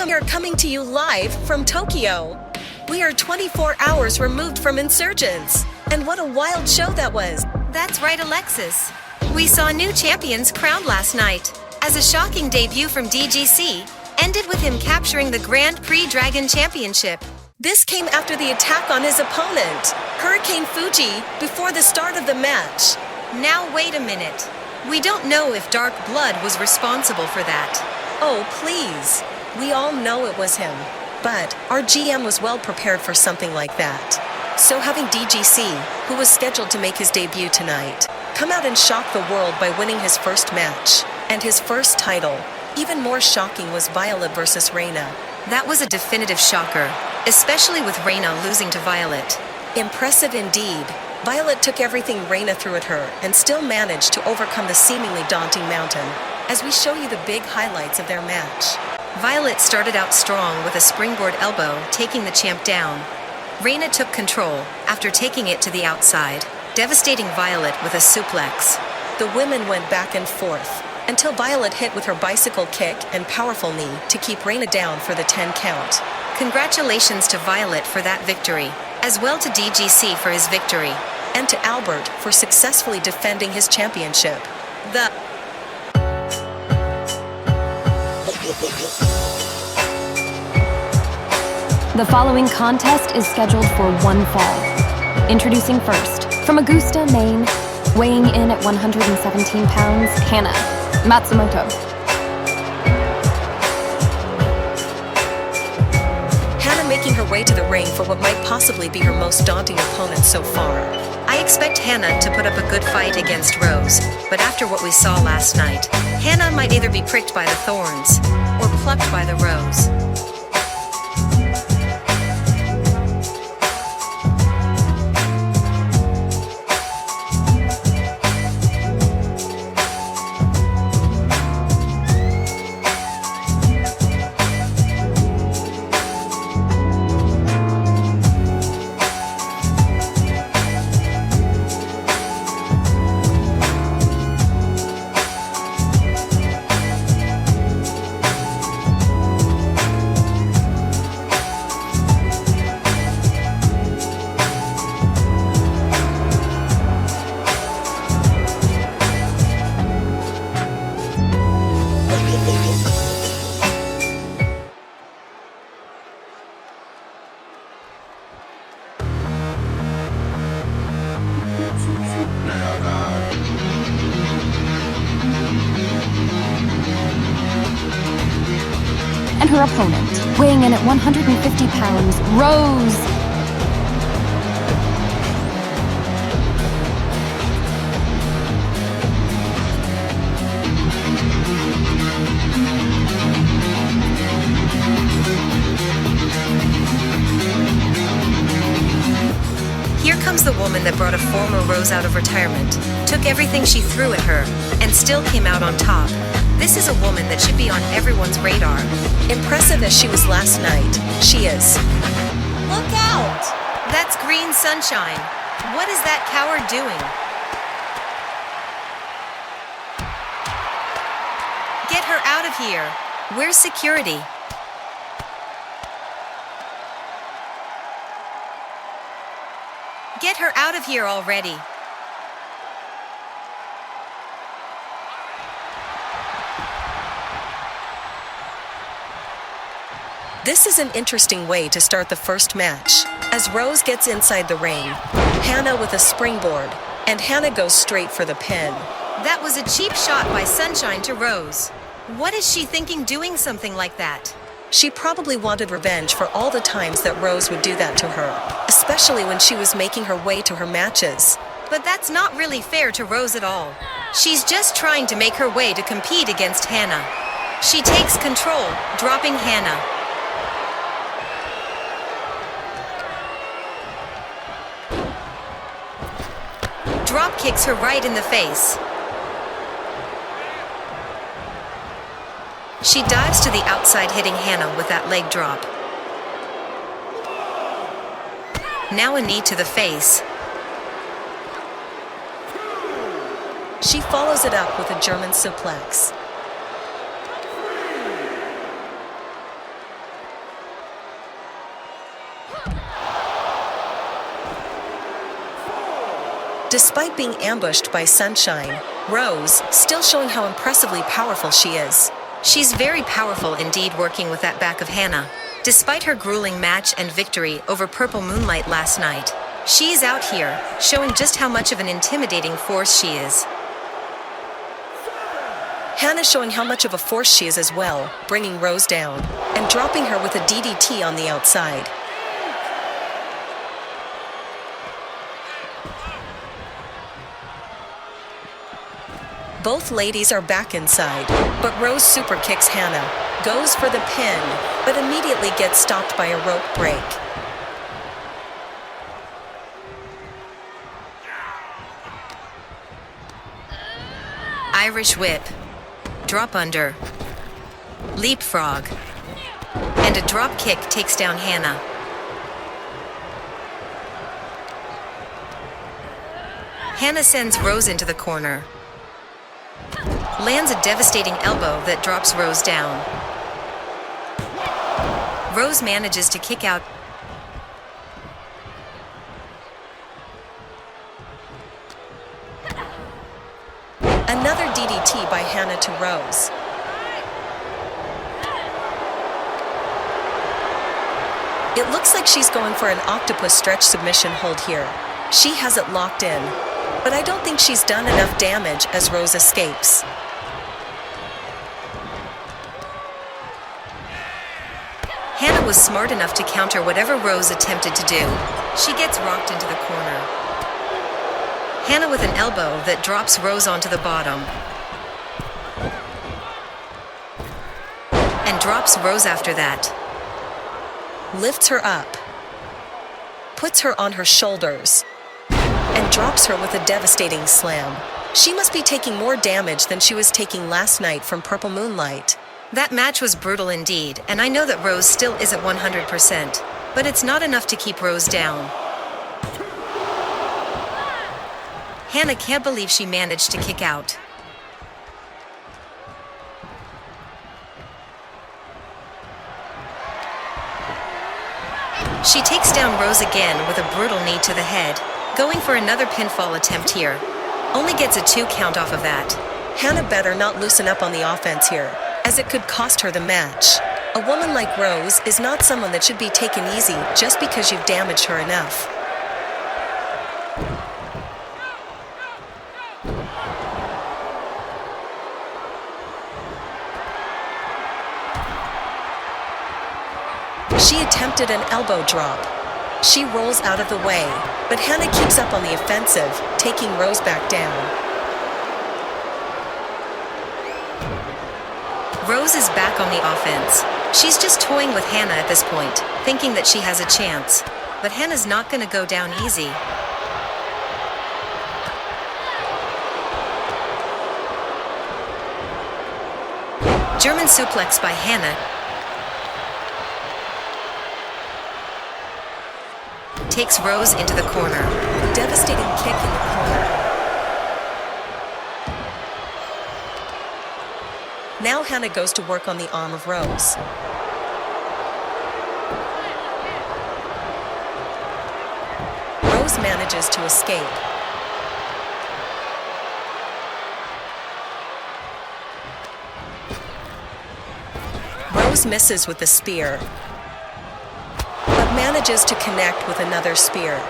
We are coming to you live from Tokyo. We are 24 hours removed from insurgents. And what a wild show that was. That's right, Alexis. We saw new champions crowned last night, as a shocking debut from DGC ended with him capturing the Grand Prix Dragon Championship. This came after the attack on his opponent, Hurricane Fuji, before the start of the match. Now wait a minute. We don't know if Dark Blood was responsible for that. Oh, please. We all know it was him. But our GM was well prepared for something like that. So having DGC, who was scheduled to make his debut tonight, come out and shock the world by winning his first match, and his first title. Even more shocking was Violet versus Reina. That was a definitive shocker, especially with Reina losing to Violet. Impressive indeed. Violet took everything Reina threw at her and still managed to overcome the seemingly daunting mountain. As we show you the big highlights of their match. Violet started out strong with a springboard elbow, taking the champ down. Reina took control after taking it to the outside, devastating Violet with a suplex. The women went back and forth until Violet hit with her bicycle kick and powerful knee to keep Reina down for the 10 count. Congratulations to Violet for that victory, as well to DGC for his victory, and to Albert for successfully defending his championship. The following contest is scheduled for one fall. Introducing first, from Augusta, Maine, weighing in at 117 pounds, Hannah Matsumoto. Hannah making her way to the ring for what might possibly be her most daunting opponent so far. I expect Hannah to put up a good fight against Rose, but after what we saw last night, Hannah might either be pricked by the thorns or plucked by the rose. And her opponent, weighing in at 150 pounds, Rose. Here comes the woman that brought a former Rose out of retirement, took everything she threw at her, and still came out on top. This is a woman that should be on everyone's radar. Impressive as she was last night, she is. Look out! That's Green Sunshine. What is that coward doing? Get her out of here. Where's security? Get her out of here already. This is an interesting way to start the first match. As Rose gets inside the ring, Hannah with a springboard, and Hannah goes straight for the pin. That was a cheap shot by Sunshine to Rose. What is she thinking doing something like that? She probably wanted revenge for all the times that Rose would do that to her, especially when she was making her way to her matches. But that's not really fair to Rose at all. She's just trying to make her way to compete against Hannah. She takes control, dropping Hannah. Drop kicks her right in the face. She dives to the outside, hitting Hannah with that leg drop. Now a knee to the face. She follows it up with a German suplex. Despite being ambushed by Sunshine, Rose, still showing how impressively powerful she is. She's very powerful indeed working with that back of Hannah. Despite her grueling match and victory over Purple Moonlight last night, she's out here, showing just how much of an intimidating force she is. Hannah showing how much of a force she is as well, bringing Rose down, and dropping her with a DDT on the outside. Both ladies are back inside, but Rose super kicks Hannah, goes for the pin, but immediately gets stopped by a rope break. Irish whip, drop under, leapfrog, and a drop kick takes down Hannah. Hannah sends Rose into the corner. Lands a devastating elbow that drops Rose down. Rose manages to kick out. Another DDT by Hannah to Rose. It looks like she's going for an octopus stretch submission hold here. She has it locked in, but I don't think she's done enough damage as Rose escapes. Hannah was smart enough to counter whatever Rose attempted to do. She gets rocked into the corner. Hannah with an elbow that drops Rose onto the bottom. And drops Rose after that. Lifts her up. Puts her on her shoulders. And drops her with a devastating slam. She must be taking more damage than she was taking last night from Purple Moonlight. That match was brutal indeed, and I know that Rose still isn't 100%, but it's not enough to keep Rose down. Hannah can't believe she managed to kick out. She takes down Rose again with a brutal knee to the head, going for another pinfall attempt here. Only gets a 2 count off of that. Hannah better not loosen up on the offense here, as it could cost her the match. A woman like Rose is not someone that should be taken easy just because you've damaged her enough. She attempted an elbow drop. She rolls out of the way, but Hannah keeps up on the offensive, taking Rose back down. Rose is back on the offense. She's just toying with Hannah at this point, thinking that she has a chance. But Hannah's not going to go down easy. German suplex by Hannah. Takes Rose into the corner. Devastating kick in the corner. Now Hannah goes to work on the arm of Rose. Rose manages to escape. Rose misses with the spear, but manages to connect with another spear.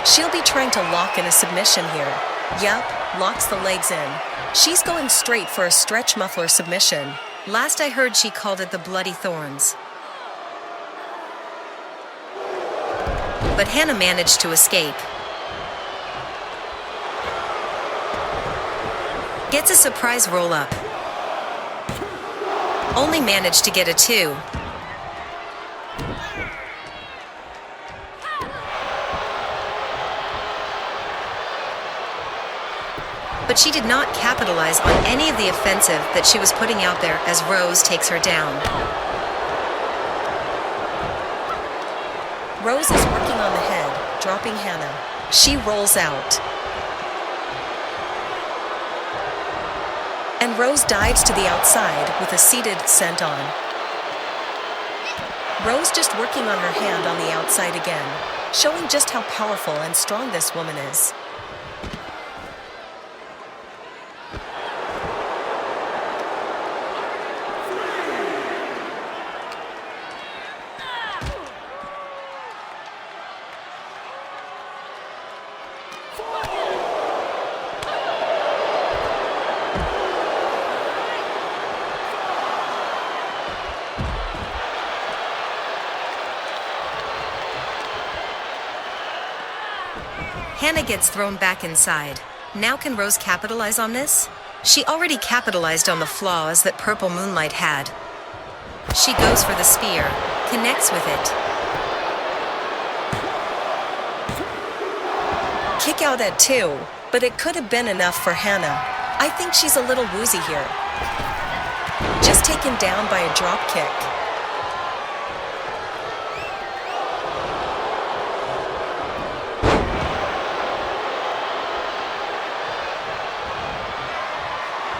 She'll be trying to lock in a submission here. Yup, locks the legs in. She's going straight for a stretch muffler submission. Last I heard, she called it the Bloody Thorns. But Hannah managed to escape. Gets a surprise roll-up. Only managed to get a 2. But she did not capitalize on any of the offensive that she was putting out there as Rose takes her down. Rose is working on the head, dropping Hannah. She rolls out. And Rose dives to the outside with a seated senton. Rose just working on her hand on the outside again. showing just how powerful and strong this woman is. Hannah gets thrown back inside. Now can Rose capitalize on this? She already capitalized on the flaws that Purple Moonlight had. She goes for the spear, connects with it. Kick out at 2, but it could have been enough for Hannah. I think she's a little woozy here. Just taken down by a drop kick.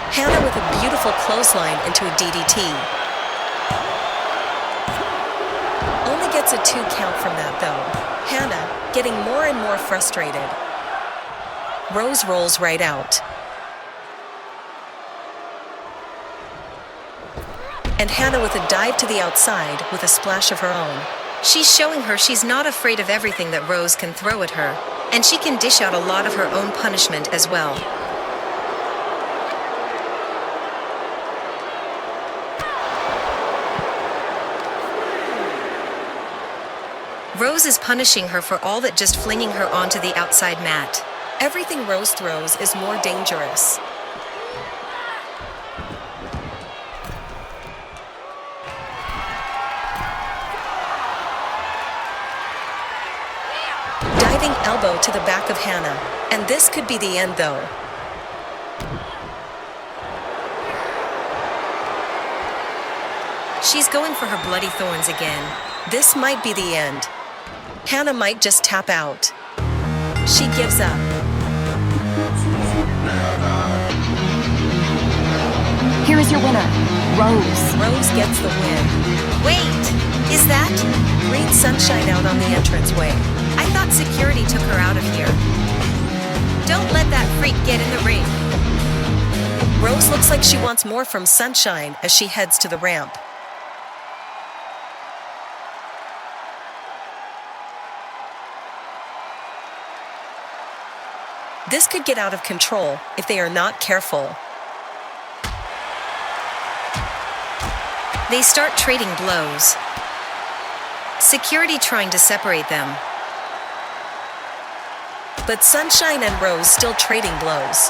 Hannah with a beautiful clothesline into a DDT. Only gets a 2 count from that though. Hannah getting more and more frustrated. Rose rolls right out. And Hannah with a dive to the outside with a splash of her own. She's showing her she's not afraid of everything that Rose can throw at her, and she can dish out a lot of her own punishment as well. Rose is punishing her for all that just flinging her onto the outside mat. Everything Rose throws is more dangerous. Diving elbow to the back of Hannah, and this could be the end though. She's going for her bloody thorns again. This might be the end. Hannah might just tap out. She gives up. Here is your winner, Rose. Rose gets the win. Wait, is that? Green sunshine out on the entranceway. I thought security took her out of here. Don't let that freak get in the ring. Rose looks like she wants more from Sunshine as she heads to the ramp. This could get out of control if they are not careful. They start trading blows. Security trying to separate them. But Sunshine and Rose still trading blows.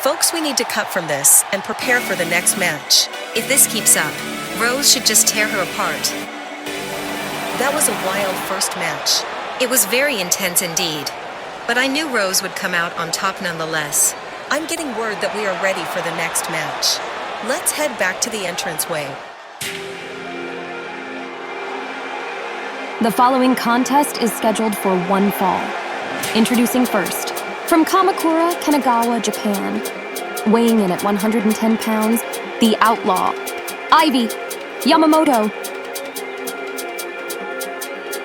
Folks, we need to cut from this and prepare for the next match. If this keeps up, Rose should just tear her apart. That was a wild first match. It was very intense indeed. But I knew Rose would come out on top nonetheless. I'm getting word that we are ready for the next match. Let's head back to the entranceway. The following contest is scheduled for one fall. Introducing first, from Kamakura, Kanagawa, Japan, weighing in at 110 pounds, the Outlaw, Ivy Yamamoto.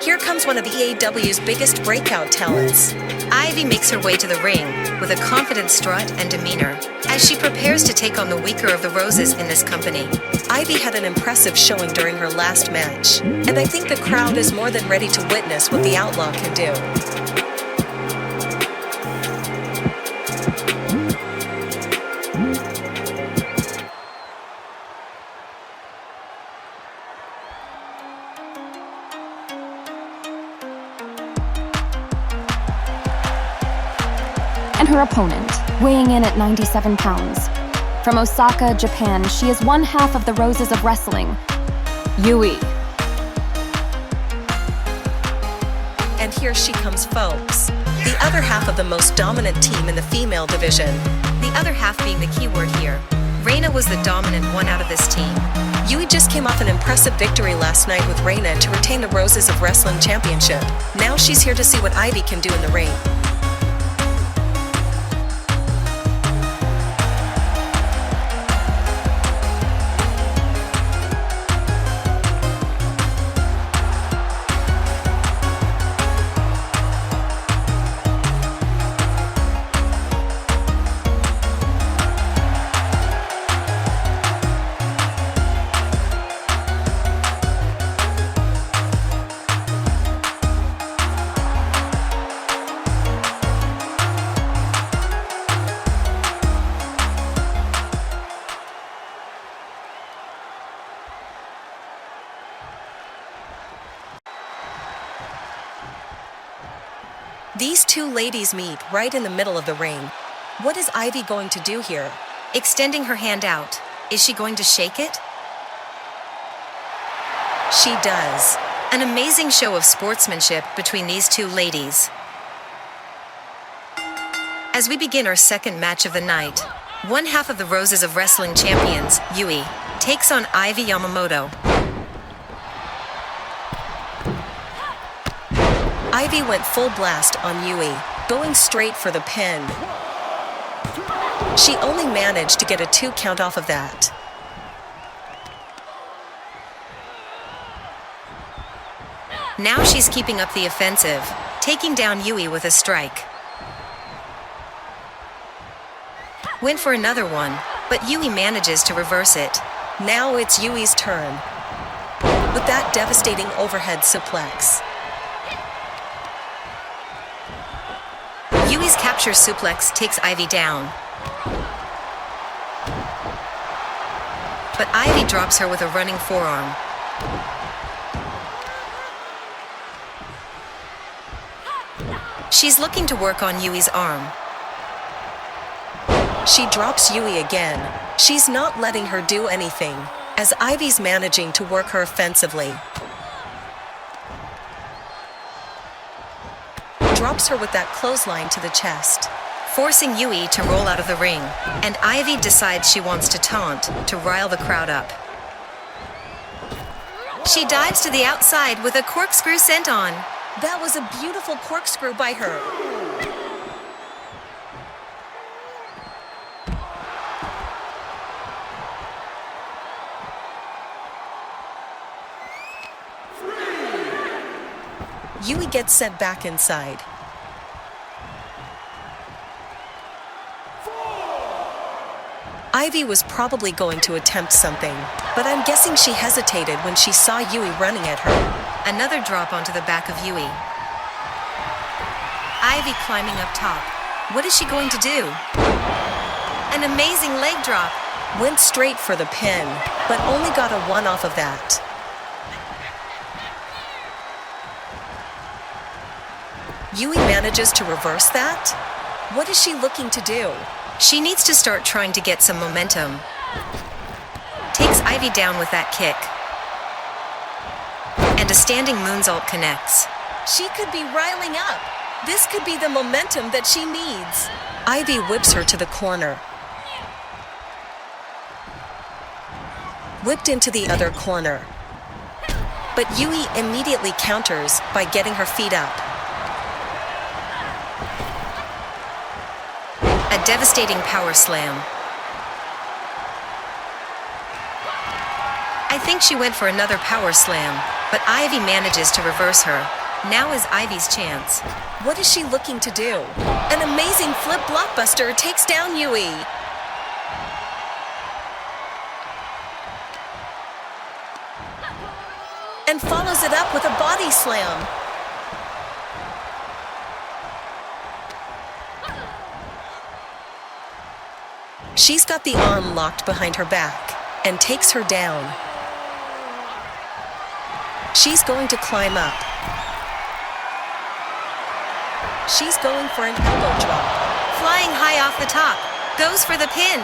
Here comes one of EAW's biggest breakout talents. Ivy makes her way to the ring with a confident strut and demeanor as she prepares to take on the weaker of the Roses in this company. Ivy had an impressive showing during her last match, and I think the crowd is more than ready to witness what the Outlaw can do. And her opponent, weighing in at 97 pounds. From Osaka, Japan, she is one half of the Roses of Wrestling, Yui. And here she comes, folks. The other half of the most dominant team in the female division. The other half being the key word here. Reina was the dominant one out of this team. Yui just came off an impressive victory last night with Reina to retain the Roses of Wrestling Championship. Now she's here to see what Ivy can do in the ring. These two ladies meet right in the middle of the ring. What is Ivy going to do here? Extending her hand out. Is she going to shake it? She does. An amazing show of sportsmanship between these two ladies. As we begin our second match of the night, one half of the Roses of Wrestling champions, Yui, takes on Ivy Yamamoto. Ivy went full blast on Yui, going straight for the pin. She only managed to get a 2 count off of that. Now she's keeping up the offensive, taking down Yui with a strike. Went for another one, but Yui manages to reverse it. Now it's Yui's turn. With that devastating overhead suplex. Yui's capture suplex takes Ivy down. But Ivy drops her with a running forearm. She's looking to work on Yui's arm. She drops Yui again. She's not letting her do anything, as Ivy's managing to work her offensively. Drops her with that clothesline to the chest, Forcing Yui to roll out of the ring, and Ivy decides she wants to taunt to rile the crowd up. She dives to the outside with a corkscrew senton. That was a beautiful corkscrew by her. Yui gets sent back inside. Ivy was probably going to attempt something, but I'm guessing she hesitated when she saw Yui running at her. Another drop onto the back of Yui. Ivy climbing up top. What is she going to do? An amazing leg drop. Went straight for the pin, but only got a 1 off of that. Yui manages to reverse that? What is she looking to do? She needs to start trying to get some momentum. Takes Ivy down with that kick. And a standing moonsault connects. She could be riling up. This could be the momentum that she needs. Ivy whips her to the corner. Whipped into the other corner. But Yui immediately counters by getting her feet up. A devastating power slam. I think she went for another power slam, but Ivy manages to reverse her. Now is Ivy's chance. What is she looking to do? An amazing flip blockbuster takes down Yui. And follows it up with a body slam. She's got the arm locked behind her back and takes her down. She's going to climb up. She's going for an elbow drop. Flying high off the top. Goes for the pin.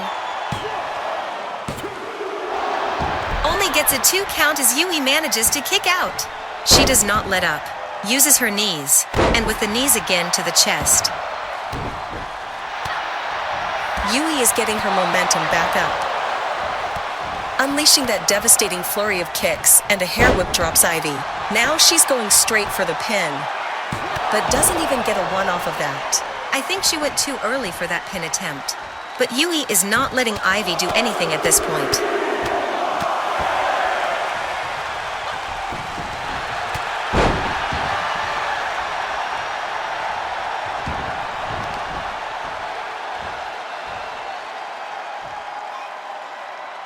Only gets a 2 count as Yui manages to kick out. She does not let up. Uses her knees, and with the knees again to the chest. Yui is getting her momentum back up. Unleashing that devastating flurry of kicks and a hair whip drops Ivy. Now she's going straight for the pin, but doesn't even get a 1 off of that. I think she went too early for that pin attempt. But Yui is not letting Ivy do anything at this point.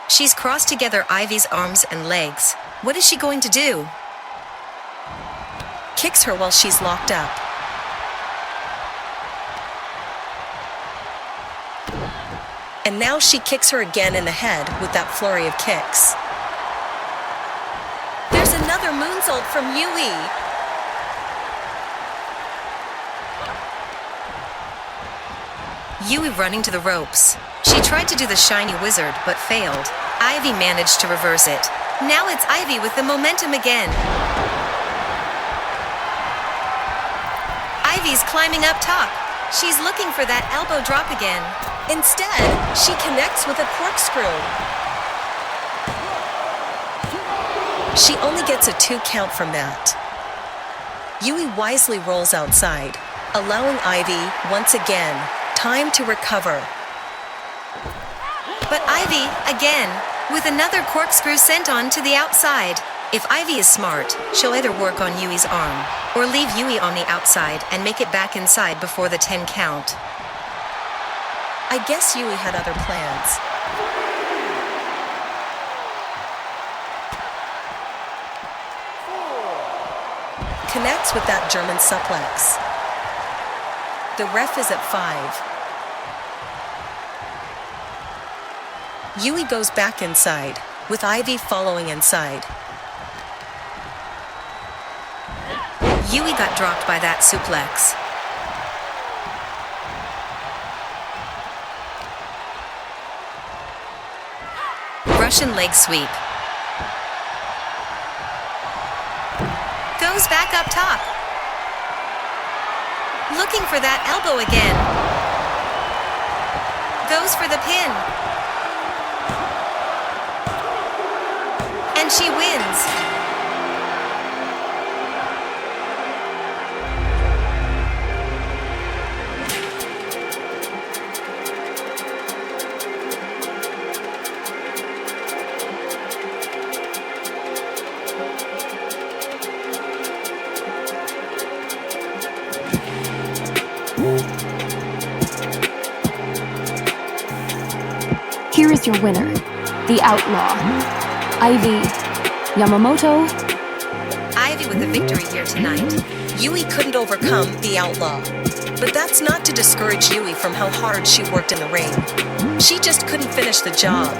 She's crossed together Ivy's arms and legs. What is she going to do? Kicks her while she's locked up. And now she kicks her again in the head with that flurry of kicks. There's another moonsault from Yui. Yui running to the ropes. She tried to do the shiny wizard, but failed. Ivy managed to reverse it. Now it's Ivy with the momentum again. Ivy's climbing up top. She's looking for that elbow drop again. Instead, she connects with a corkscrew. She only gets a 2 count from that. Yui wisely rolls outside, allowing Ivy, once again, time to recover. But Ivy, again, with another corkscrew sent on to the outside. If Ivy is smart, she'll either work on Yui's arm, or leave Yui on the outside and make it back inside before the 10 count. I guess Yui had other plans. Connects with that German suplex. The ref is at 5. Yui goes back inside, with Ivy following inside. Yui got dropped by that suplex. Russian leg sweep. Goes back up top. Looking for that elbow again. Goes for the pin. And she wins. Here is your winner, the Outlaw, Ivy Yamamoto. Ivy with the victory here tonight. Yui couldn't overcome the Outlaw. But that's not to discourage Yui from how hard she worked in the ring. She just couldn't finish the job.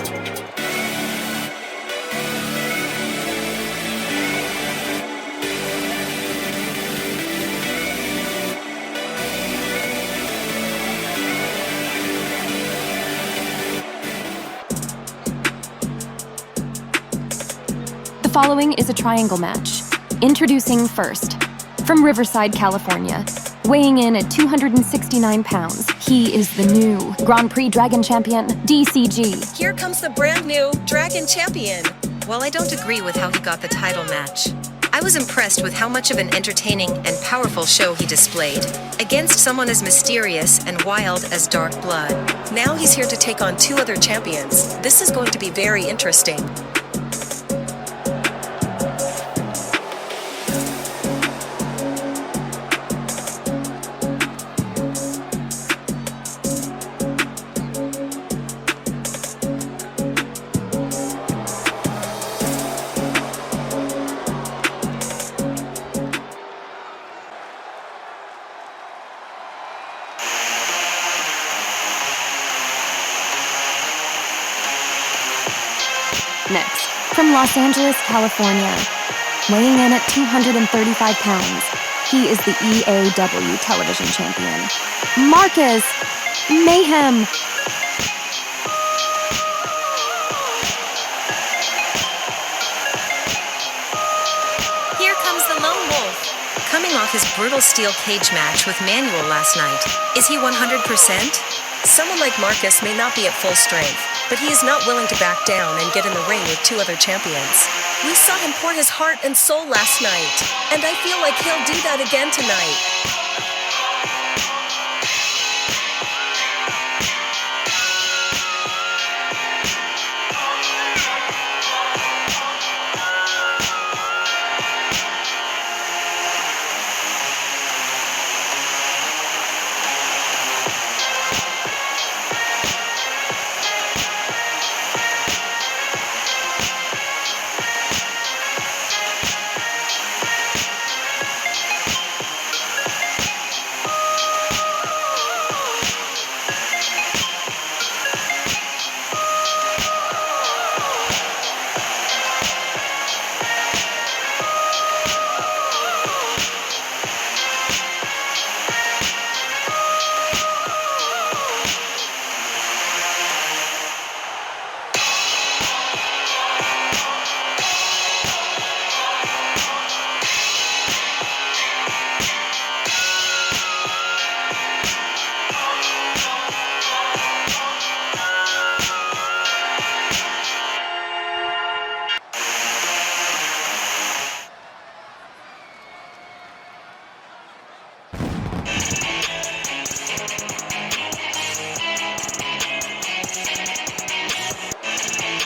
The following is a triangle match. Introducing first, from Riverside, California, weighing in at 269 pounds, he is the new Grand Prix Dragon Champion, DCG. Here comes the brand new Dragon Champion. While I don't agree with how he got the title match, I was impressed with how much of an entertaining and powerful show he displayed, against someone as mysterious and wild as Dark Blood. Now he's here to take on 2 other champions. This is going to be very interesting. Next, from Los Angeles, California, weighing in at 235 pounds, he is the EAW Television Champion, Markis Mayhem. Here comes the Lone Wolf. Coming off his brutal steel cage match with Manuel last night, is he 100%? Someone like Markis may not be at full strength, but he is not willing to back down and get in the ring with 2 other champions. We saw him pour his heart and soul last night, and I feel like he'll do that again tonight.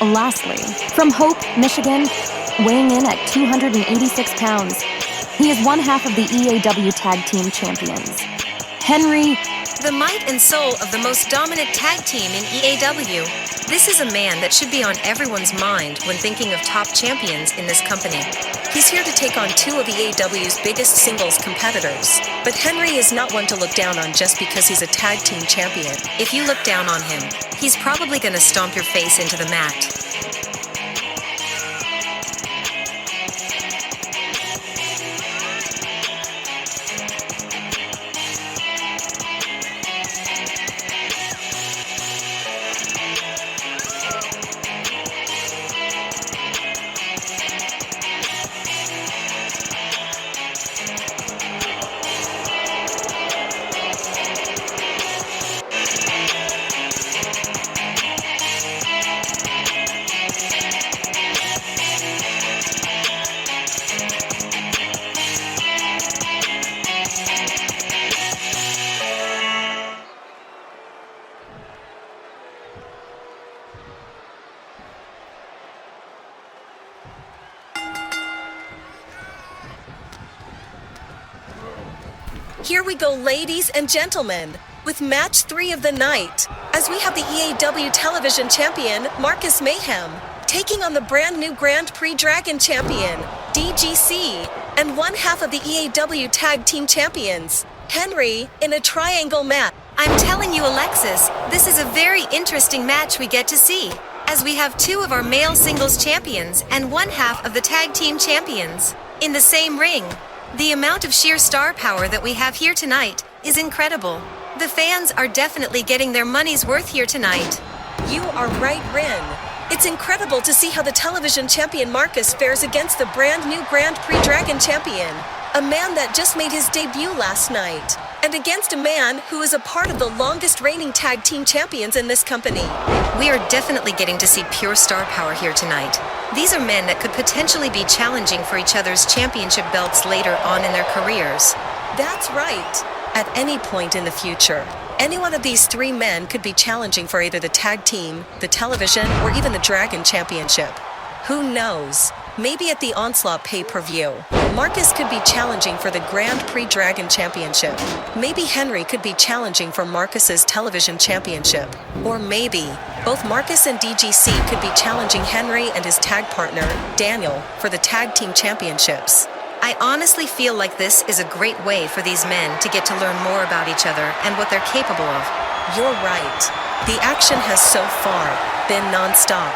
Lastly, from Hope, Michigan, weighing in at 286 pounds, he is one half of the EAW Tag Team Champions, Henry. The might and soul of the most dominant tag team in EAW. This is a man that should be on everyone's mind when thinking of top champions in this company. He's here to take on two of EAW's biggest singles competitors. But Henry is not one to look down on just because he's a tag team champion. If you look down on him, he's probably gonna stomp your face into the mat. Here we go, ladies and gentlemen, with match 3 of the night, as we have the EAW Television Champion Markis Mayhem taking on the brand new Grand Prix Dragon Champion, DGC, and one half of the EAW Tag Team Champions, Henry, in a triangle match. I'm telling you, Alexis, this is a very interesting match we get to see, as we have two of our male singles champions and one half of the tag team champions in the same ring. The amount of sheer star power that we have here tonight is incredible. The fans are definitely getting their money's worth here tonight. You are right, Rin. It's incredible to see how the television champion Markis fares against the brand new Grand Prix Dragon Champion, a man that just made his debut last night, and against a man who is a part of the longest reigning tag team champions in this company. We are definitely getting to see pure star power here tonight. These are men that could potentially be challenging for each other's championship belts later on in their careers. That's right. At any point in the future, any one of these three men could be challenging for either the tag team, the television, or even the Dragon Championship. Who knows? Maybe at the Onslaught pay-per-view, Markis could be challenging for the Grand Prix Dragon Championship. Maybe Henry could be challenging for Markis's Television Championship. Or maybe both Markis and DGC could be challenging Henry and his tag partner, Daniel, for the Tag Team Championships. I honestly feel like this is a great way for these men to get to learn more about each other and what they're capable of. You're right. The action has so far been non-stop.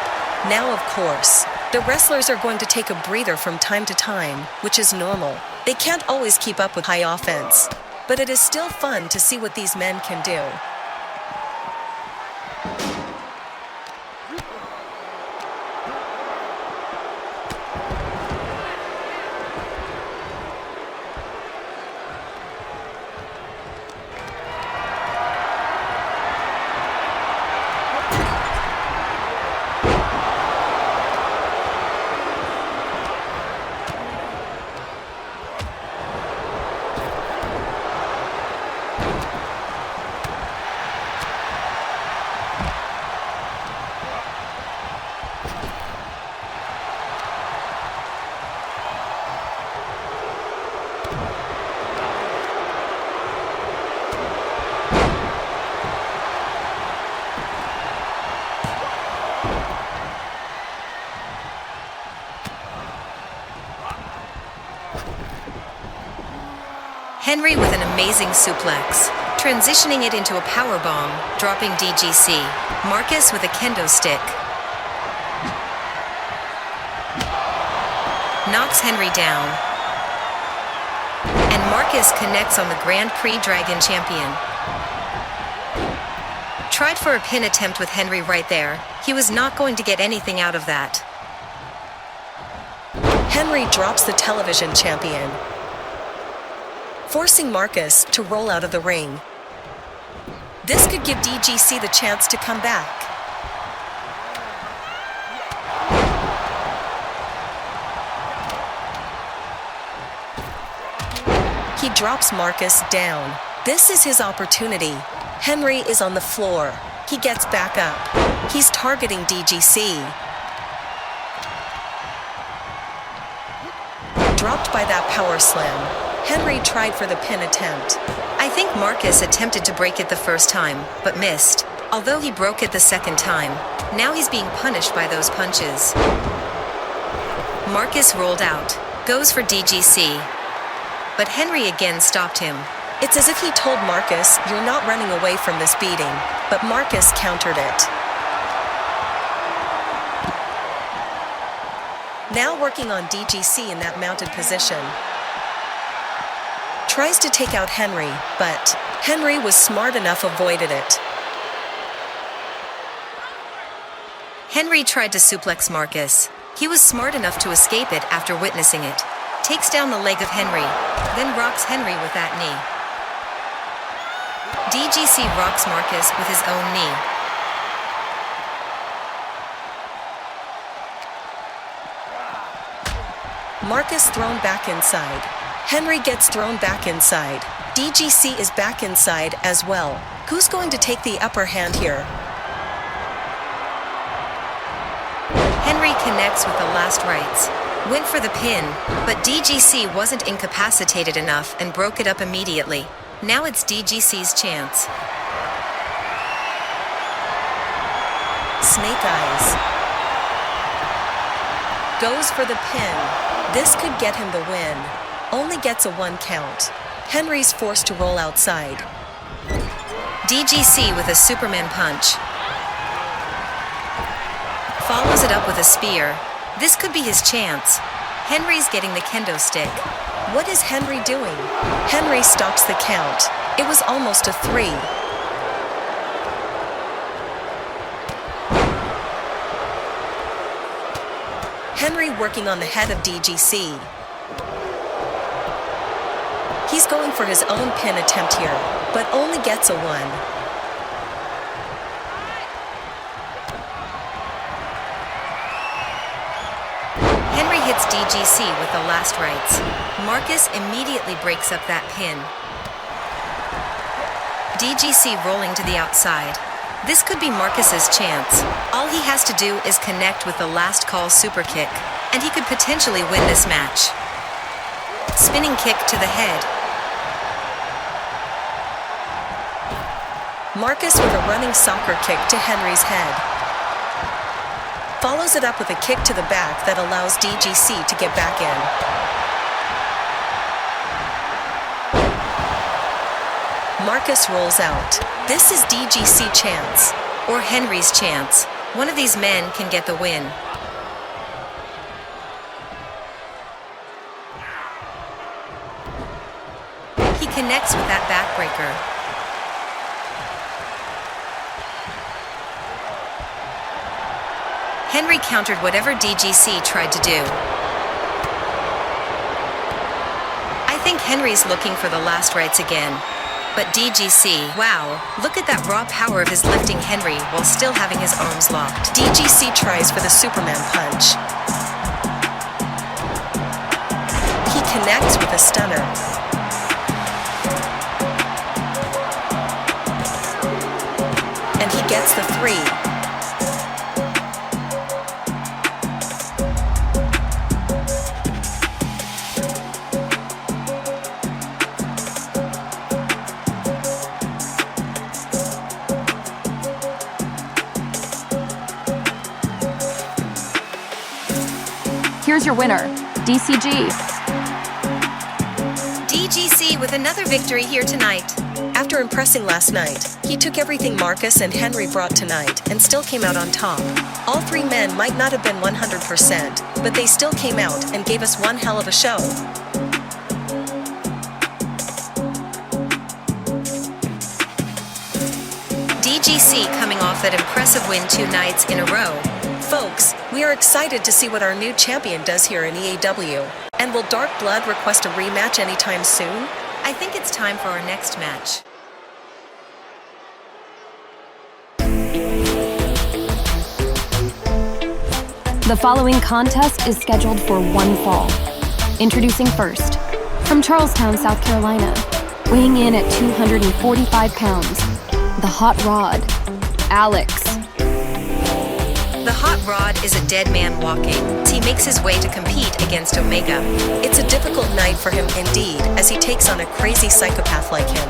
Now, of course, the wrestlers are going to take a breather from time to time, which is normal. They can't always keep up with high offense, but it is still fun to see what these men can do. Henry with an amazing suplex, transitioning it into a powerbomb, dropping DGC. Markis with a kendo stick. Knocks Henry down. And Markis connects on the Grand Prix Dragon Champion. Tried for a pin attempt with Henry right there. He was not going to get anything out of that. Henry drops the television champion, forcing Markis to roll out of the ring. This could give DGC the chance to come back. He drops Markis down. This is his opportunity. Henry is on the floor. He gets back up. He's targeting DGC. Dropped by that power slam. Henry tried for the pin attempt. I think Markis attempted to break it the first time, but missed. Although he broke it the second time, now he's being punished by those punches. Markis rolled out, goes for DGC. But Henry again stopped him. It's as if he told Markis, "You're not running away from this beating," but Markis countered it. Now working on DGC in that mounted position. Tries to take out Henry, but Henry was smart enough avoided it. Henry tried to suplex Markis. He was smart enough to escape it after witnessing it. Takes down the leg of Henry, then rocks Henry with that knee. DGC rocks Markis with his own knee. Markis thrown back inside. Henry gets thrown back inside. DGC is back inside as well. Who's going to take the upper hand here? Henry connects with the last rights. Went for the pin, but DGC wasn't incapacitated enough and broke it up immediately. Now it's DGC's chance. Snake eyes. Goes for the pin. This could get him the win. Only gets a 1 count. Henry's forced to roll outside. DGC with a Superman punch. Follows it up with a spear. This could be his chance. Henry's getting the kendo stick. What is Henry doing? Henry stops the count. It was almost a 3. Henry working on the head of DGC. He's going for his own pin attempt here, but only gets a 1. Henry hits DGC with the last rights. Markis immediately breaks up that pin. DGC rolling to the outside. This could be Markis's chance. All he has to do is connect with the last call super kick, and he could potentially win this match. Spinning kick to the head. Markis with a running soccer kick to Henry's head. Follows it up with a kick to the back that allows DGC to get back in. Markis rolls out. This is DGC chance. Or Henry's chance. One of these men can get the win. He connects with that backbreaker. Henry countered whatever DGC tried to do. I think Henry's looking for the last rights again. But DGC, wow, look at that raw power of his lifting Henry while still having his arms locked. DGC tries for the Superman punch. He connects with a stunner. And he gets the 3. Here's your winner, DCG. DGC with another victory here tonight. After impressing last night, he took everything Markis and Henry brought tonight and still came out on top. All 3 men might not have been 100%, but they still came out and gave us one hell of a show. DGC coming off that impressive win 2 nights in a row. Folks, we are excited to see what our new champion does here in EAW. And will Dark Blood request a rematch anytime soon? I think it's time for our next match. The following contest is scheduled for one fall. Introducing first, from Charlestown, South Carolina, weighing in at 245 pounds, the Hot Rod, Alex. The Hot Hot Rod is a dead man walking as he makes his way to compete against Omega. It's a difficult night for him indeed, as he takes on a crazy psychopath like him.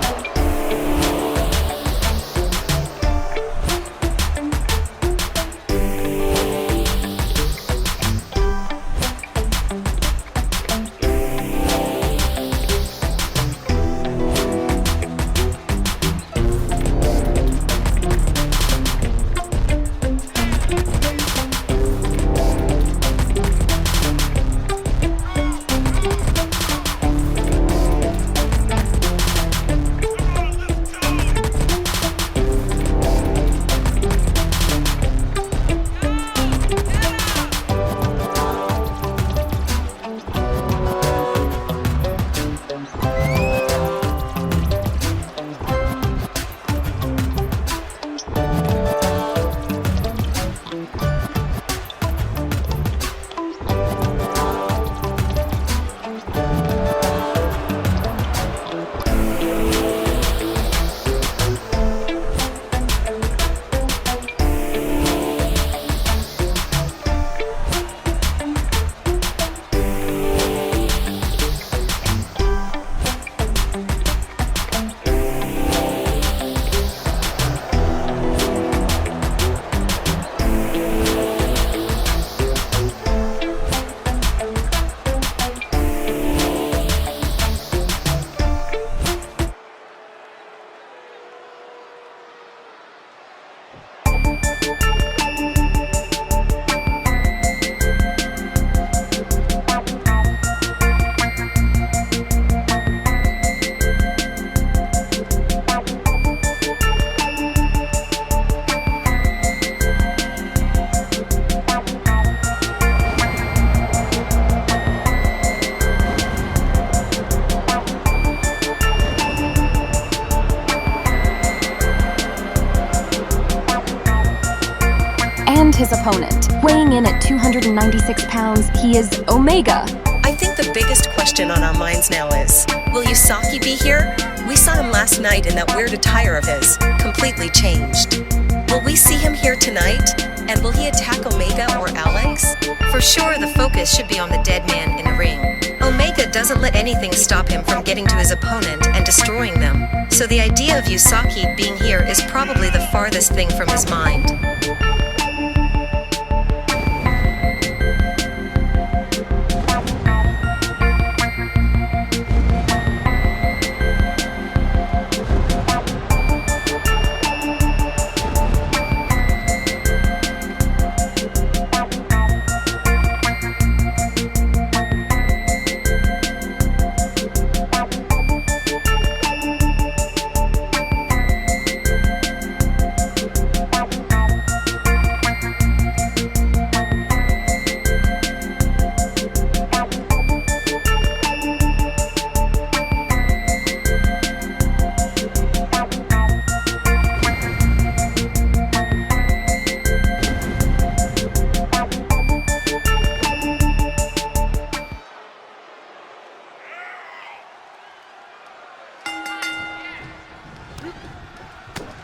And his opponent. Weighing in at 296 pounds, he is Omega. I think the biggest question on our minds now is, will Yusaki be here? We saw him last night in that weird attire of his, completely changed. Will we see him here tonight? And will he attack Omega or Alex? For sure, the focus should be on the dead man in the ring. Omega doesn't let anything stop him from getting to his opponent and destroying them. So the idea of Yusaki being here is probably the farthest thing from his mind.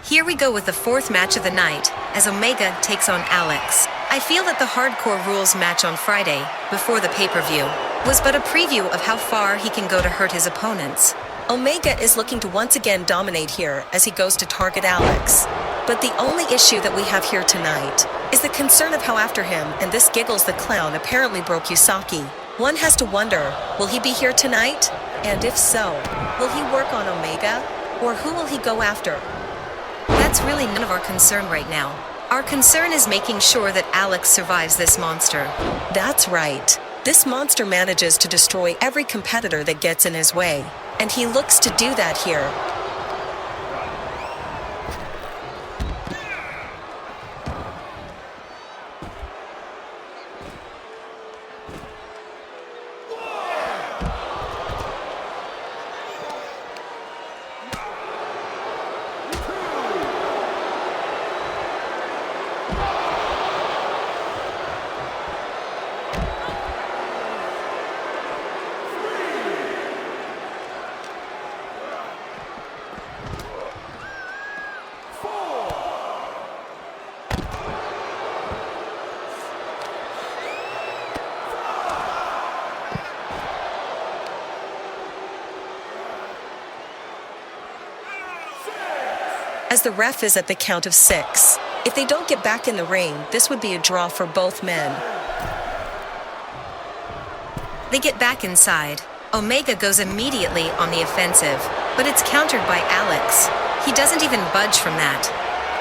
Here we go with the fourth match of the night, as Omega takes on Alex. I feel that the Hardcore Rules match on Friday, before the pay-per-view, was but a preview of how far he can go to hurt his opponents. Omega is looking to once again dominate here as he goes to target Alex. But the only issue that we have here tonight is the concern of how after him and this Giggles the Clown apparently broke Yusaki. One has to wonder, will he be here tonight? And if so, will he work on Omega? Or who will he go after? That's really none of our concern right now. Our concern is making sure that Alex survives this monster. That's right. This monster manages to destroy every competitor that gets in his way. And he looks to do that here. as the ref is at the count of 6. If they don't get back in the ring, this would be a draw for both men. They get back inside. Omega goes immediately on the offensive, but it's countered by Alex. He doesn't even budge from that.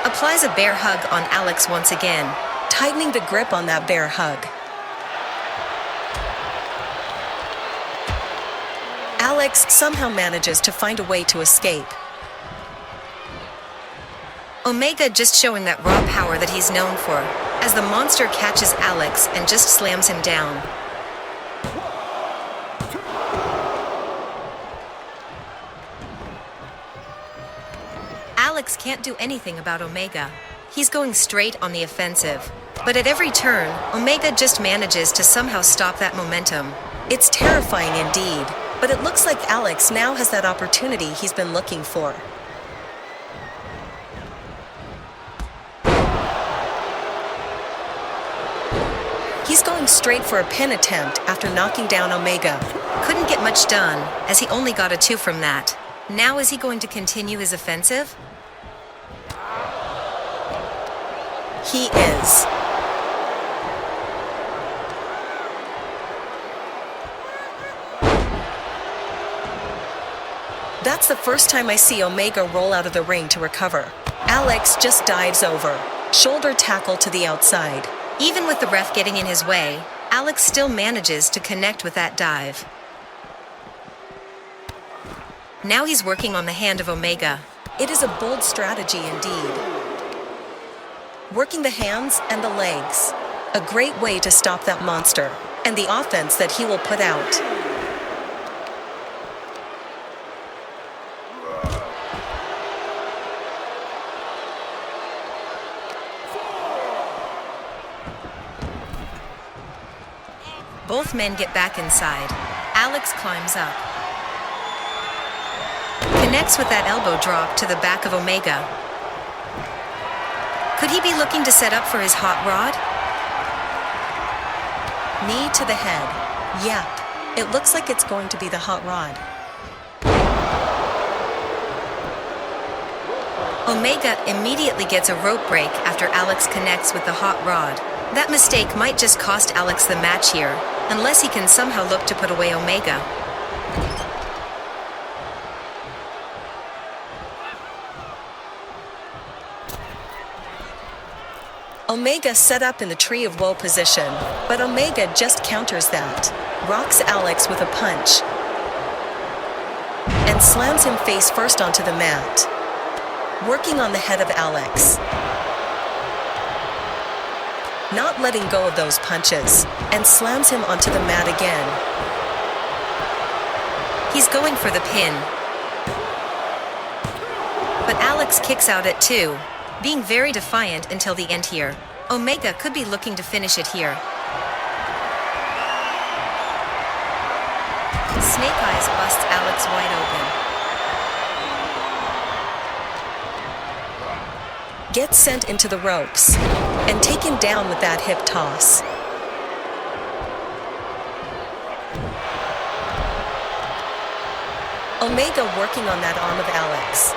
Applies a bear hug on Alex once again, tightening the grip on that bear hug. Alex somehow manages to find a way to escape. Omega just showing that raw power that he's known for, as the monster catches Alex and just slams him down. Alex can't do anything about Omega. He's going straight on the offensive. But at every turn, Omega just manages to somehow stop that momentum. It's terrifying indeed, but it looks like Alex now has that opportunity he's been looking for. He's going straight for a pin attempt after knocking down Omega. Couldn't get much done, as he only got a 2 from that. Now is he going to continue his offensive? He is. That's the first time I see Omega roll out of the ring to recover. Alex just dives over. Shoulder tackle to the outside. Even with the ref getting in his way, Alex still manages to connect with that dive. Now he's working on the hand of Omega. It is a bold strategy indeed. Working the hands and the legs. A great way to stop that monster, and the offense that he will put out. Both men get back inside. Alex climbs up. Connects with that elbow drop to the back of Omega. Could he be looking to set up for his hot rod? Knee to the head. Yep. It looks like it's going to be the hot rod. Omega immediately gets a rope break after Alex connects with the hot rod. That mistake might just cost Alex the match here, unless he can somehow look to put away Omega. Omega set up in the Tree of Woe position, but Omega just counters that, rocks Alex with a punch, and slams him face first onto the mat, working on the head of Alex. Not letting go of those punches, and slams him onto the mat again. He's going for the pin. But Alex kicks out at 2, being very defiant until the end here. Omega could be looking to finish it here. Snake Eyes busts Alex wide open. Gets sent into the ropes, and taken down with that hip toss. Omega working on that arm of Alex.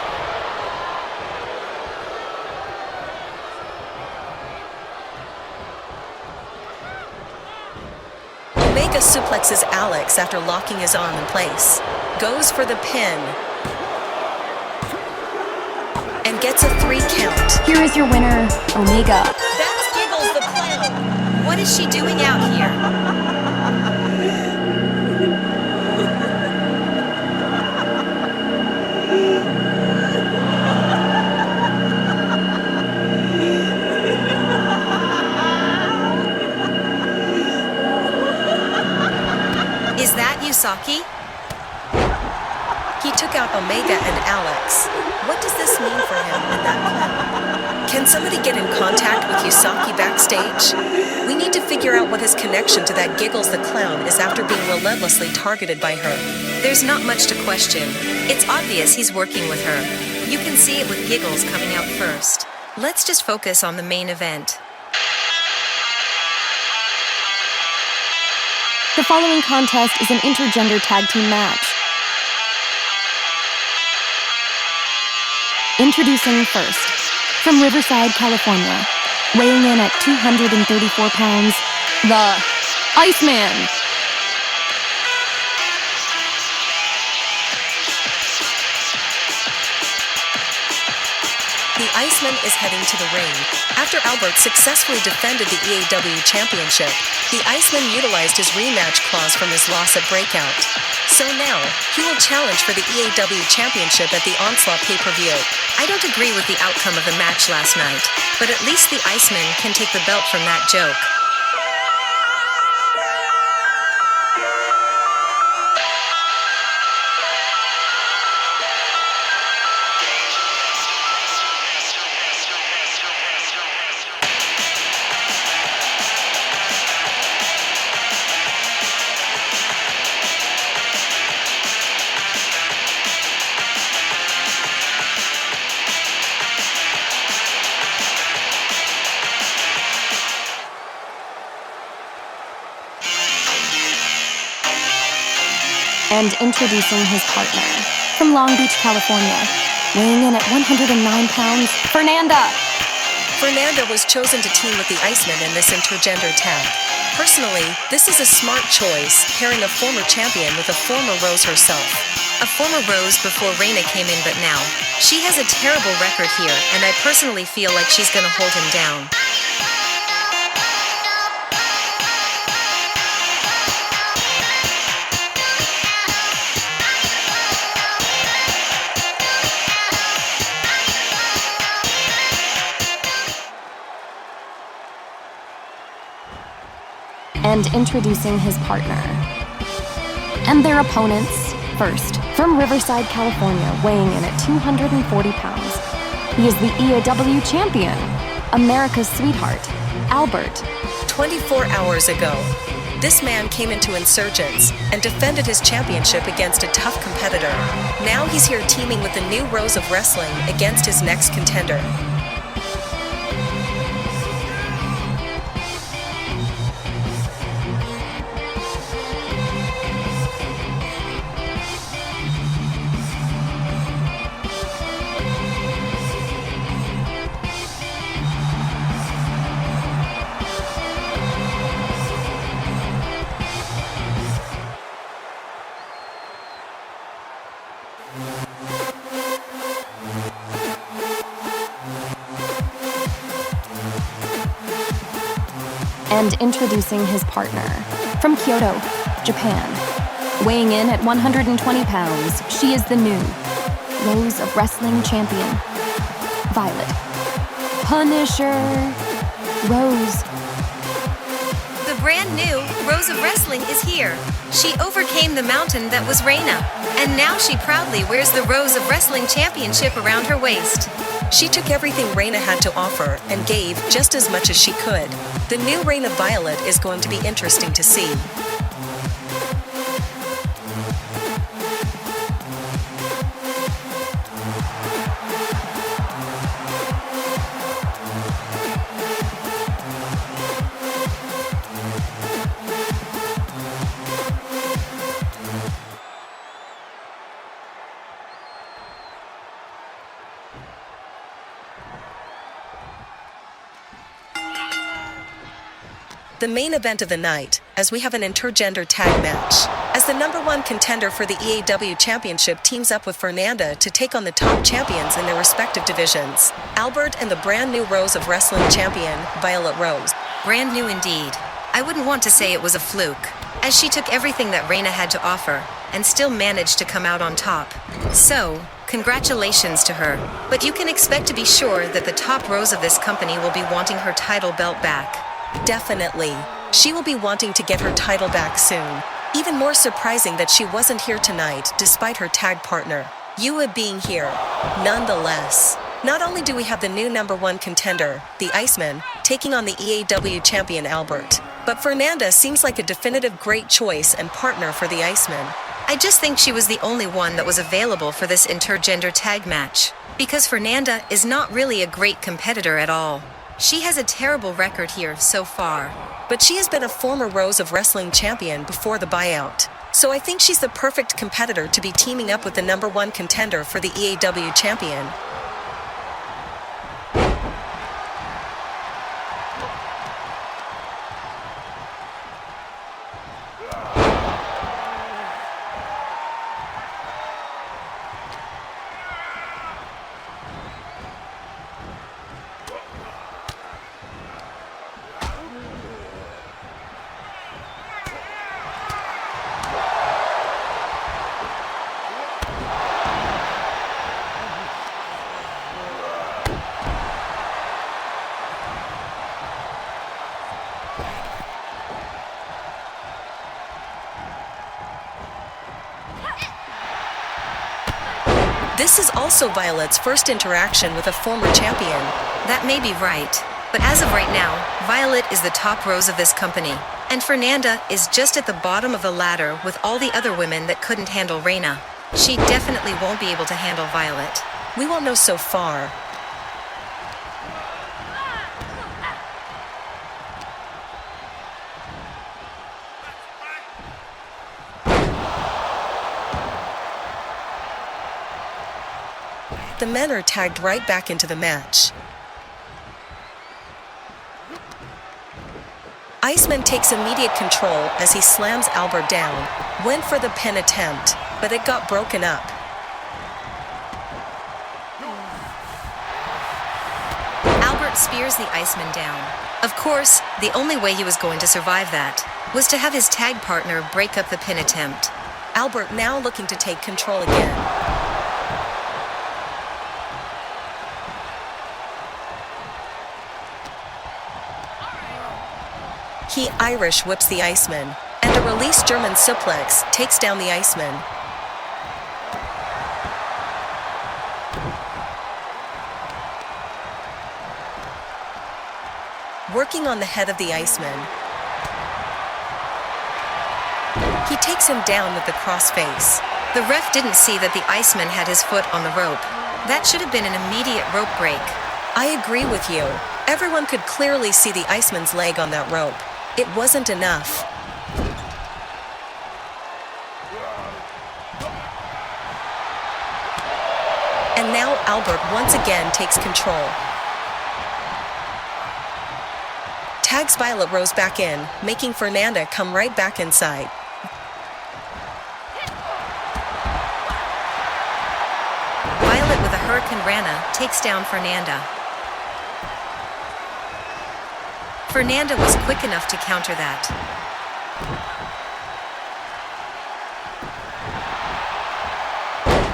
Omega suplexes Alex after locking his arm in place. Goes for the pin. And gets a 3 count. Here is your winner, Omega. That's Giggles the Clown. What is she doing out here? Is that Yusaki? He took out Omega and Alex. What does this mean for him in that clown? Can somebody get in contact with Yusaki backstage? We need to figure out what his connection to that Giggles the Clown is after being relentlessly targeted by her. There's not much to question. It's obvious he's working with her. You can see it with Giggles coming out first. Let's just focus on the main event. The following contest is an intergender tag team match. Introducing first, from Riverside, California, weighing in at 234 pounds, the Iceman. The Iceman is heading to the ring. After Albert successfully defended the EAW Championship, the Iceman utilized his rematch clause from his loss at Breakout. So now, he will challenge for the EAW Championship at the Onslaught pay-per-view. I don't agree with the outcome of the match last night, but at least the Iceman can take the belt from that joke. And introducing his partner, from Long Beach, California, weighing in at 109 pounds, Fernanda. Fernanda was chosen to team with the Iceman in this intergender tag. Personally, this is a smart choice, pairing a former champion with a former Rose herself. A former Rose before Reina came in, but now, she has a terrible record here, and I personally feel like she's gonna hold him down. And introducing his partner. And their opponents, first, from Riverside, California, weighing in at 240 pounds. He is the EAW champion, America's sweetheart, Albert. 24 hours ago, this man came into Insurgents and defended his championship against a tough competitor. Now he's here teaming with the new Rose of Wrestling against his next contender. And introducing his partner, from Kyoto, Japan, weighing in at 120 pounds, she is the new Rose of Wrestling champion, Violet. Punisher, Rose. The brand new Rose of Wrestling is here. She overcame the mountain that was Reina, and now she proudly wears the Rose of Wrestling Championship around her waist. She took everything Reina had to offer and gave just as much as she could. The new Reina Violet is going to be interesting to see. The main event of the night, as we have an intergender tag match. As the #1 contender for the EAW Championship teams up with Fernanda to take on the top champions in their respective divisions, Albert and the brand new Rose of Wrestling champion, Violet Rose. Brand new indeed. I wouldn't want to say it was a fluke, as she took everything that Reina had to offer, and still managed to come out on top. So, congratulations to her, but you can expect to be sure that the top Rose of this company will be wanting her title belt back. Definitely. She will be wanting to get her title back soon. Even more surprising that she wasn't here tonight, despite her tag partner, Yua, being here. Nonetheless, not only do we have the new #1 contender, the Iceman, taking on the EAW champion Albert, but Fernanda seems like a definitive great choice and partner for the Iceman. I just think she was the only one that was available for this intergender tag match, because Fernanda is not really a great competitor at all. She has a terrible record here so far. But she has been a former Rose of Wrestling champion before the buyout. So I think she's the perfect competitor to be teaming up with the #1 contender for the EAW champion. This is also Violet's first interaction with a former champion. That may be right, but as of right now, Violet is the top rose of this company, and Fernanda is just at the bottom of the ladder with all the other women that couldn't handle Reina. She definitely won't be able to handle Violet. We won't know so far. The men are tagged right back into the match. Iceman takes immediate control as he slams Albert down. Went for the pin attempt, but it got broken up. Albert spears the Iceman down. Of course, the only way he was going to survive that was to have his tag partner break up the pin attempt. Albert now looking to take control again. He Irish whips the Iceman, and a released German suplex takes down the Iceman. Working on the head of the Iceman. He takes him down with the crossface. The ref didn't see that the Iceman had his foot on the rope. That should have been an immediate rope break. I agree with you. Everyone could clearly see the Iceman's leg on that rope. It wasn't enough. And now Albert once again takes control. Tags Violet Rose back in, making Fernanda come right back inside. Violet with a Hurricane Rana takes down Fernanda. Fernanda was quick enough to counter that.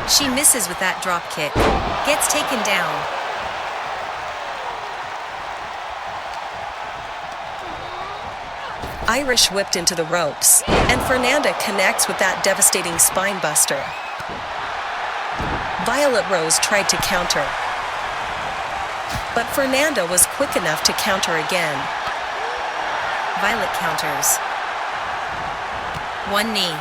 She misses with that drop kick. Gets taken down. Irish whipped into the ropes, and Fernanda connects with that devastating spine buster. Violet Rose tried to counter, but Fernanda was quick enough to counter again. Violet counters. One knee.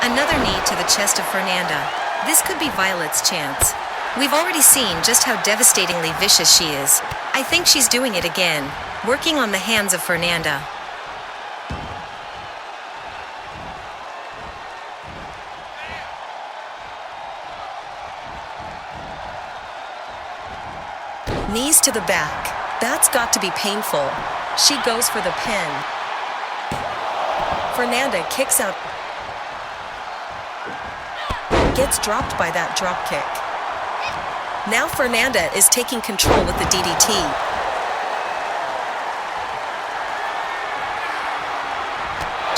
Another knee to the chest of Fernanda. This could be Violet's chance. We've already seen just how devastatingly vicious she is. I think she's doing it again, working on the hands of Fernanda. Knees to the back. That's got to be painful. She goes for the pin. Fernanda kicks out. Gets dropped by that drop kick. Now Fernanda is taking control with the DDT.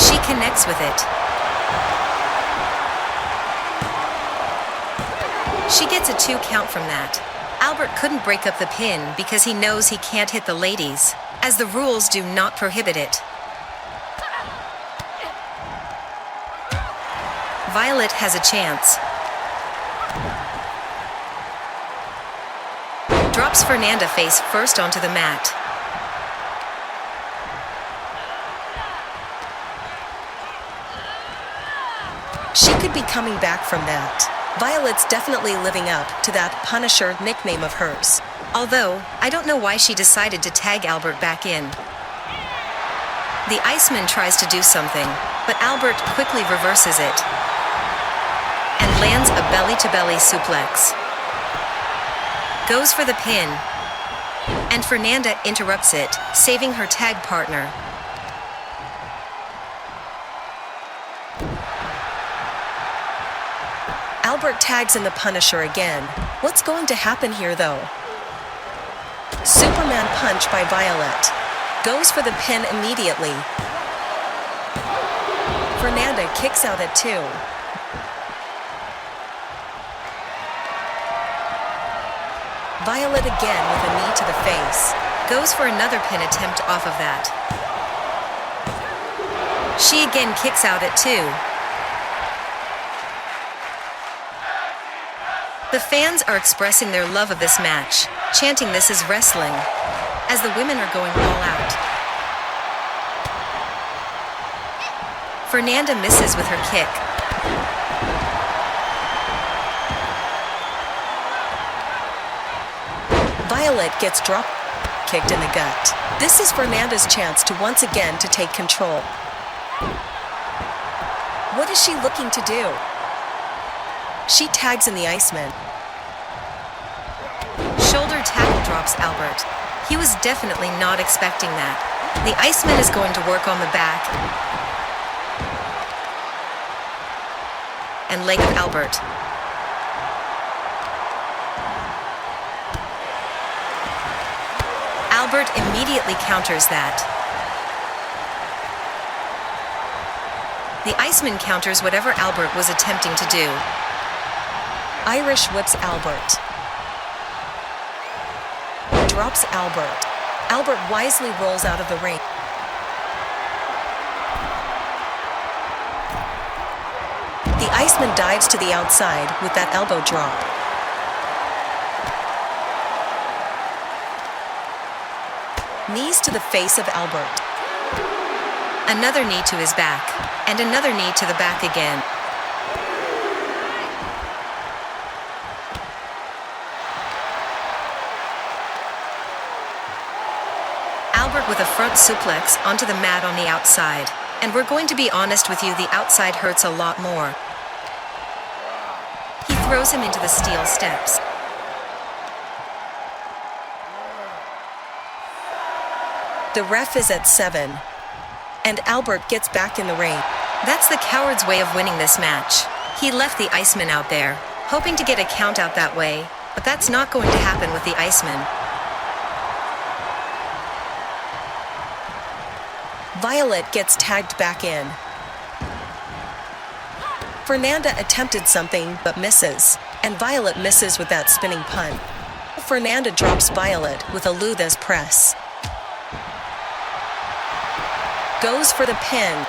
She connects with it. She gets a 2 count from that. Albert couldn't break up the pin because he knows he can't hit the ladies, as the rules do not prohibit it. Violet has a chance. Drops Fernanda face first onto the mat. She could be coming back from that. Violet's definitely living up to that Punisher nickname of hers. Although, I don't know why she decided to tag Albert back in. The Iceman tries to do something, but Albert quickly reverses it and lands a belly-to-belly suplex. Goes for the pin, and Fernanda interrupts it, saving her tag partner. Albert tags in the Punisher again. What's going to happen here, though? Superman punch by Violet. Goes for the pin immediately. Fernanda kicks out at 2. Violet again with a knee to the face. Goes for another pin attempt off of that. She again kicks out at 2. The fans are expressing their love of this match, chanting this is wrestling, as the women are going all out. Fernanda misses with her kick. Violet gets drop kicked in the gut. This is Fernanda's chance to once again to take control. What is she looking to do? She tags in the Iceman. Shoulder tackle drops Albert. He was definitely not expecting that. The Iceman is going to work on the back and leg of Albert. Albert immediately counters that. The Iceman counters whatever Albert was attempting to do. Irish whips Albert. Drops Albert. Albert wisely rolls out of the ring. The Iceman dives to the outside with that elbow drop. Knees to the face of Albert. Another knee to his back, and another knee to the back again. Albert with a front suplex onto the mat on the outside. And we're going to be honest with you, the outside hurts a lot more. He throws him into the steel steps. The ref is at 7. And Albert gets back in the ring. That's the coward's way of winning this match. He left the Iceman out there, hoping to get a count out that way, but that's not going to happen with the Iceman. Violet gets tagged back in. Fernanda attempted something but misses, and Violet misses with that spinning punt. Fernanda drops Violet with a Luthes press. Goes for the pin.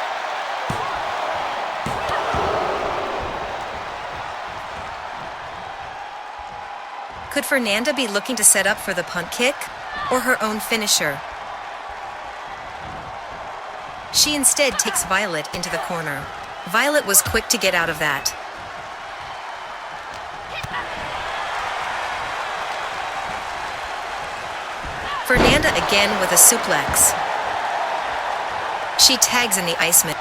Could Fernanda be looking to set up for the punt kick or her own finisher? She instead takes Violet into the corner. Violet was quick to get out of that. Fernanda again with a suplex. She tags in the Iceman.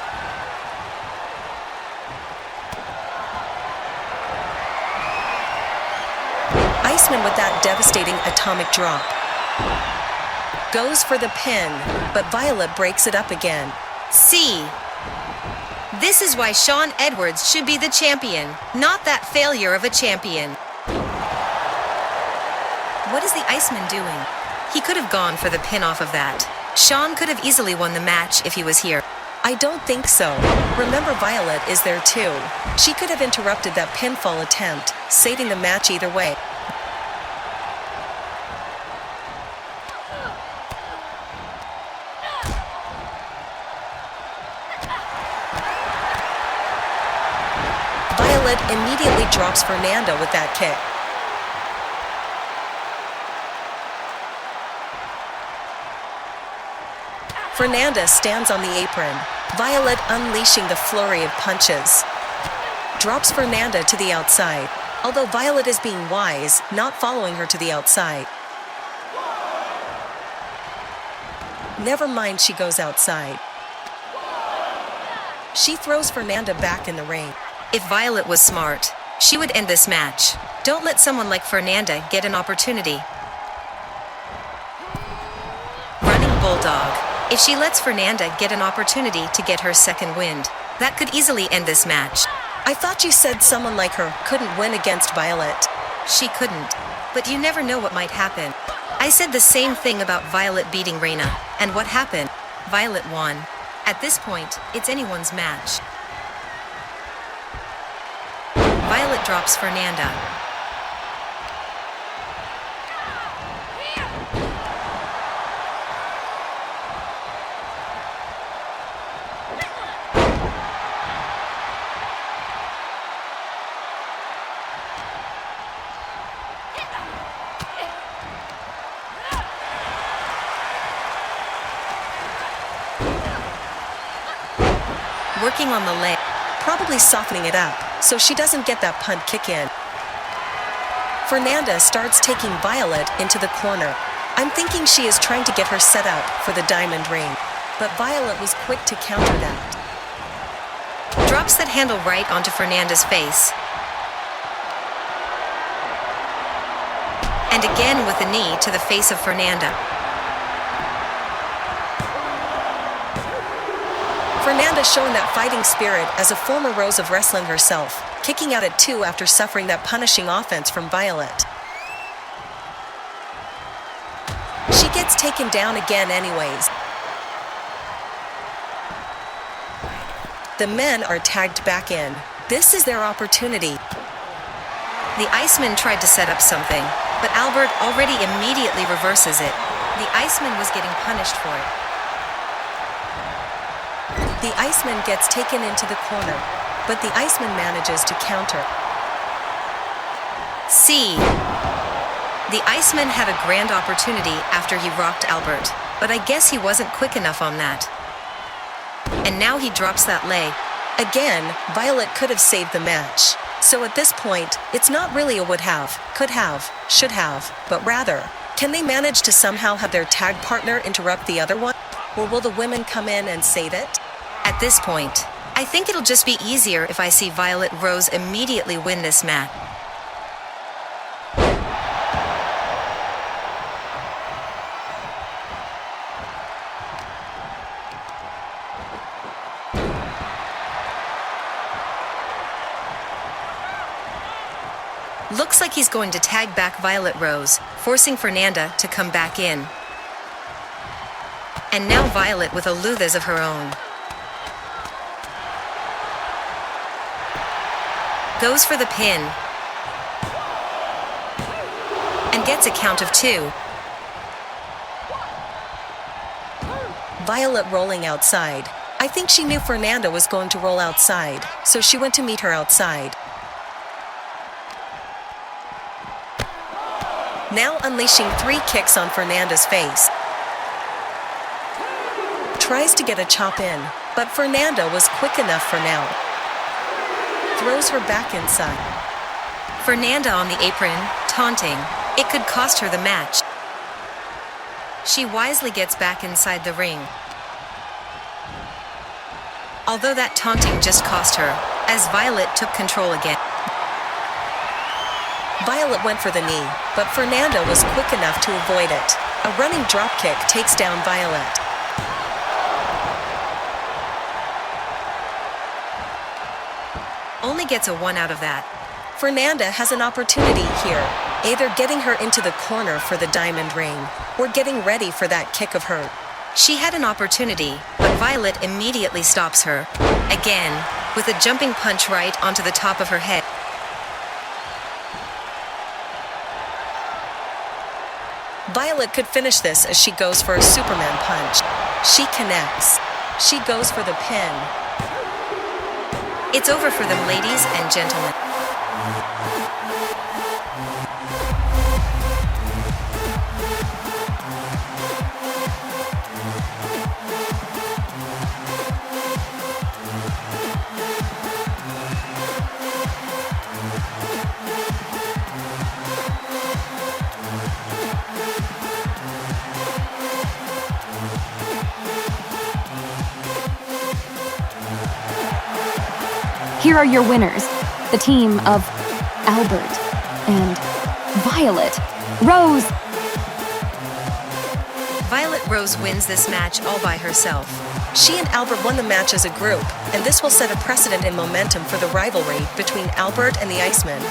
Iceman with that devastating atomic drop. Goes for the pin, but Violet breaks it up again. See, this is why Shawn Edwards should be the champion, not that failure of a champion. What is the Iceman doing? He could have gone for the pin off of that. Shawn could have easily won the match if he was here. I don't think so. Remember, Violet is there too. She could have interrupted that pinfall attempt, saving the match either way. Violet immediately drops Fernanda with that kick. Fernanda stands on the apron, Violet unleashing the flurry of punches. Drops Fernanda to the outside, although Violet is being wise, not following her to the outside. Never mind, she goes outside. She throws Fernanda back in the ring. If Violet was smart, she would end this match. Don't let someone like Fernanda get an opportunity. Running Bulldog. If she lets Fernanda get an opportunity to get her second wind, that could easily end this match. I thought you said someone like her couldn't win against Violet. She couldn't, but you never know what might happen. I said the same thing about Violet beating Reina, and what happened? Violet won. At this point, it's anyone's match. Violet drops Fernanda. working on the leg. Probably softening it up, so she doesn't get that punt kick in. Fernanda starts taking Violet into the corner. I'm thinking she is trying to get her set up for the diamond ring, but Violet was quick to counter that. Drops that handle right onto Fernanda's face. And again with a knee to the face of Fernanda. Fernanda showing that fighting spirit as a former Rose of Wrestling herself, kicking out at 2 after suffering that punishing offense from Violet. She gets taken down again anyways. The men are tagged back in. This is their opportunity. The Iceman tried to set up something, but Albert already immediately reverses it. The Iceman was getting punished for it. The Iceman gets taken into the corner, but the Iceman manages to counter. C. The Iceman had a grand opportunity after he rocked Albert, but I guess he wasn't quick enough on that. And now he drops that leg. Again, Violet could have saved the match. So at this point, it's not really a would have, could have, should have, but rather, can they manage to somehow have their tag partner interrupt the other one? Or will the women come in and save it? At this point, I think it'll just be easier if I see Violet Rose immediately win this match. Looks like he's going to tag back Violet Rose, forcing Fernanda to come back in. And now Violet with a luthas of her own. Goes for the pin. And gets a count of 2. Violet rolling outside. I think she knew Fernanda was going to roll outside, so she went to meet her outside. Now unleashing 3 kicks on Fernanda's face. Tries to get a chop in, but Fernanda was quick enough for now. Throws her back inside. Fernanda on the apron, taunting. It could cost her the match. She wisely gets back inside the ring. Although that taunting just cost her, as Violet took control again. Violet went for the knee, but Fernanda was quick enough to avoid it. A running dropkick takes down Violet. Only gets a 1 out of that. Fernanda has an opportunity here, either getting her into the corner for the diamond ring, or getting ready for that kick of her. She had an opportunity, but Violet immediately stops her. Again, with a jumping punch right onto the top of her head. Violet could finish this as she goes for a Superman punch. She connects. She goes for the pin. It's over for them, ladies and gentlemen. Here are your winners, the team of Albert and Violet Rose. Violet Rose wins this match all by herself. She and Albert won the match as a group, and this will set a precedent in momentum for the rivalry between Albert and the Iceman.